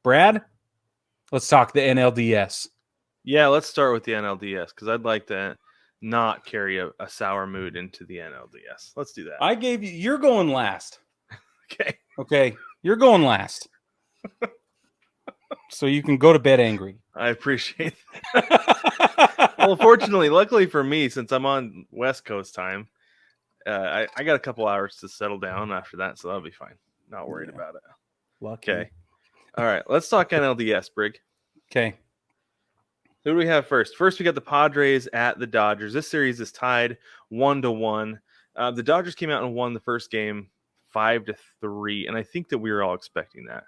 Brad, let's talk the NLDS. Yeah, let's start with the NLDS because I'd like to not carry a sour mood into the NLDS. Let's do that. You're going last. Okay. Okay. You're going last. So you can go to bed angry. I appreciate that. Well, fortunately, luckily for me, since I'm on West Coast time, I got a couple hours to settle down after that, so that'll be fine. Not worried about it. Lucky. Okay. All right, let's talk NLDS, Brig. Okay. Who do we have first? First, we got the Padres at the Dodgers. This series is tied 1-1. The Dodgers came out and won the first game 5-3, and I think that we were all expecting that,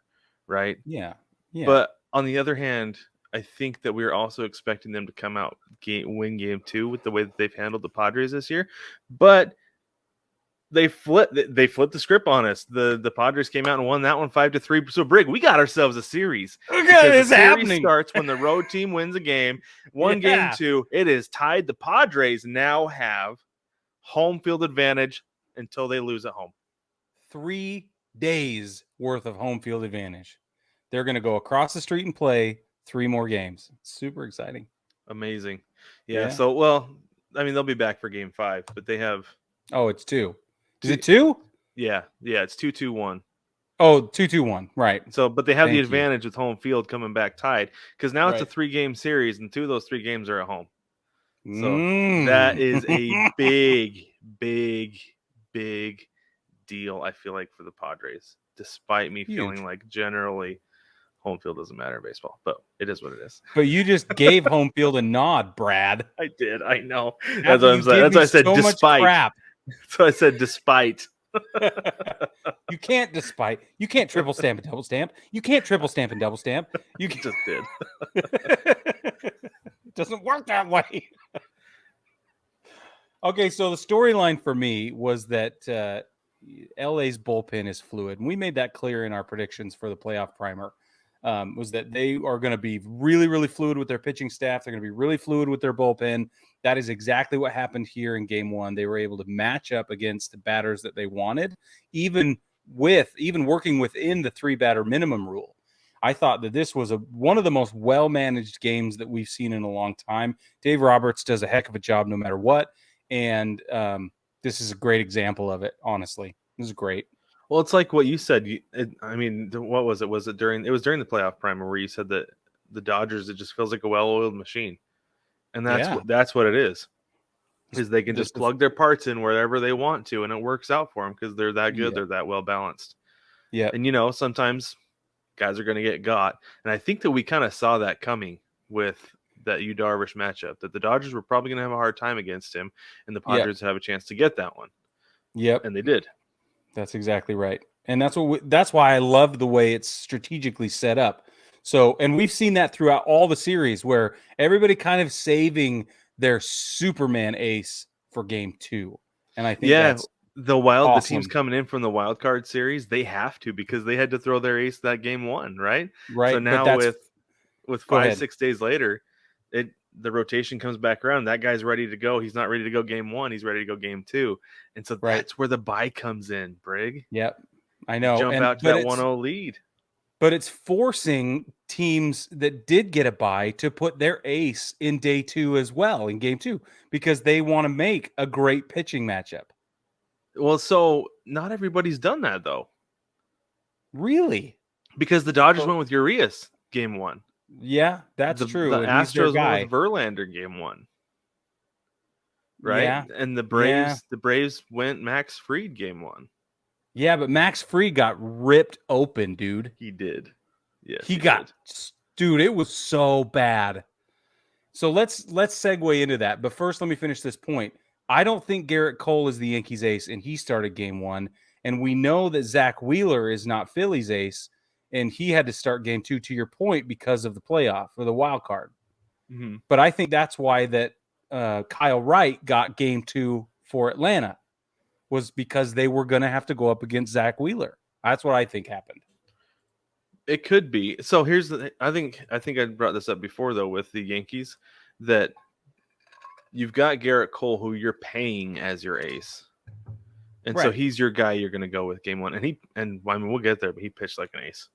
right? Yeah. But on the other hand, I think that we were also expecting them to come out win game 2 with the way that they've handled the Padres this year. But they flipped the script on us. The Padres came out and won that one 5-3. So Brig, we got ourselves a series. Okay, the series starts when the road team wins a game. Game 2, it is tied. The Padres now have home field advantage until they lose at home. 3 days worth of home field advantage. They're going to go across the street and play 3 more games. Super exciting. Amazing. Yeah. So, well, I mean, they'll be back for game 5, but they have. Oh, it's 2. Is it 2? Yeah. It's 2-2-1. Oh, 2-2-1. Right. So, but they have the advantage with home field coming back tied because now it's a 3-game series, and 2 of those 3 games are at home. So that is a big, big, big deal, I feel like, for the Padres, despite me feeling like generally home field doesn't matter in baseball, but it is what it is. But you just gave home field a nod, Brad. I did. I know. That's what I'm saying. That's why I said so despite. Crap. So I said despite. You can't despite. You can't triple stamp and double stamp. You can't triple stamp and double stamp. You just did. It doesn't work that way. Okay, so the storyline for me was that LA's bullpen is fluid, and we made that clear in our predictions for the playoff primer. Was that they are going to be really, really fluid with their pitching staff. They're going to be really fluid with their bullpen. That is exactly what happened here in game 1. They were able to match up against the batters that they wanted, even working within the 3-batter minimum rule. I thought that this was one of the most well-managed games that we've seen in a long time. Dave Roberts does a heck of a job no matter what, and this is a great example of it, honestly. This is great. Well, it's like what you said. I mean, what was it? Was it during the playoff primer where you said that the Dodgers, it just feels like a well-oiled machine, and that's what it is. Is they can just plug their parts in wherever they want to, and it works out for them because they're that good. Yeah. They're that well balanced. Yeah, and sometimes guys are going to get got, and I think that we kind of saw that coming with that Yu Darvish matchup. That the Dodgers were probably going to have a hard time against him, and the Padres have a chance to get that one. Yep, and they did. That's exactly right. And that's why I love the way it's strategically set up. So, and we've seen that throughout all the series where everybody kind of saving their Superman ace for game 2. And I think that's the teams coming in from the wild card series, they have to because they had to throw their ace that game 1, right? Right. So now with 5-6 days later, the rotation comes back around. That guy's ready to go. He's not ready to go game 1. He's ready to go game 2. And so that's where the bye comes in, Brig. Yep. I know. Jump out to that 1-0 lead. But it's forcing teams that did get a bye to put their ace in day 2 as well, in game 2, because they want to make a great pitching matchup. Well, so not everybody's done that, though. Really? Because the Dodgers went with Urias game 1. Yeah, that's true. The Astros went with Verlander game 1, right? Yeah. And the Braves went Max Fried game 1. Yeah, but Max Fried got ripped open, dude. He did. Yes, he got, dude. It was so bad. So let's segue into that. But first, let me finish this point. I don't think Garrett Cole is the Yankees' ace, and he started game 1. And we know that Zach Wheeler is not Philly's ace. And he had to start game 2, to your point, because of the playoff or the wild card. Mm-hmm. But I think that's why that Kyle Wright got game 2 for Atlanta, was because they were going to have to go up against Zach Wheeler. That's what I think happened. It could be. So here's I think I brought this up before, though, with the Yankees, that you've got Garrett Cole, who you're paying as your ace. And so he's your guy you're going to go with game 1. And I mean, we'll get there, but he pitched like an ace.